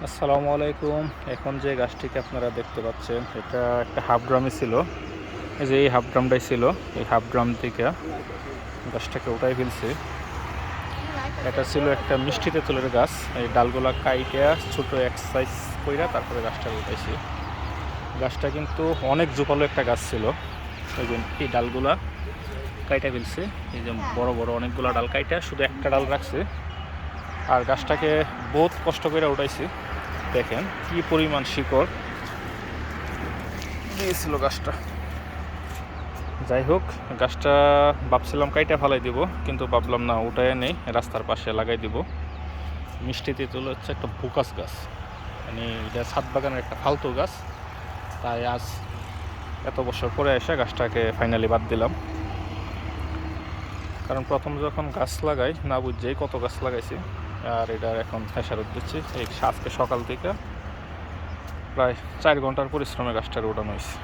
আসসালামু আলাইকুম। এখন যে গাছটিকে আপনারা দেখতে পাচ্ছেন এটা একটা হাফ ড্রামে ছিল। এই যে এই হাফ ড্রামটাই ছিল, এই হাফ ড্রাম থেকে গাছটাকে উঠাই ফেলছি। এটা ছিল একটা মিষ্টি তেঁতুলের গাছ। এই ডালগুলা কাইটা ছোট এক্সারসাইজ কইরা তারপরে গাছটাকে উঠাইছি। গাছটা কিন্তু অনেক জোপালো একটা গাছ ছিল। এই যে এই ডালগুলা কাইটা ফেলছে, এই যে বড় বড় অনেকগুলো ডাল কাইটা শুধু একটা ডাল রাখছে। আর গাছটাকে বহুত কষ্ট করে উঠাইছি। দেখেন কি পরিমাণ শিকড় দিয়েছিল গাছটা। যাই হোক, গাছটা ভাবছিলাম কাইটা ফালাই দিব, কিন্তু ভাবলাম না, উঠায় নেই, রাস্তার পাশে লাগাই দিব। মিষ্টি তেঁতুল হচ্ছে একটা বুকাস গাছ, মানে এটা ছাদ বাগানের একটা ফালতু গাছ। তাই আজ এত বছর পরে এসে গাছটাকে ফাইনালি বাদ দিলাম। কারণ প্রথম যখন গাছ লাগাই না বুঝছেই কত গাছ লাগাইছি, আর এটার এখন খেসারত দিচ্ছি। এই আজকে সকাল থেকে প্রায় 4 ঘন্টার পরিশ্রমে গাছটার উঠানো হয়েছে।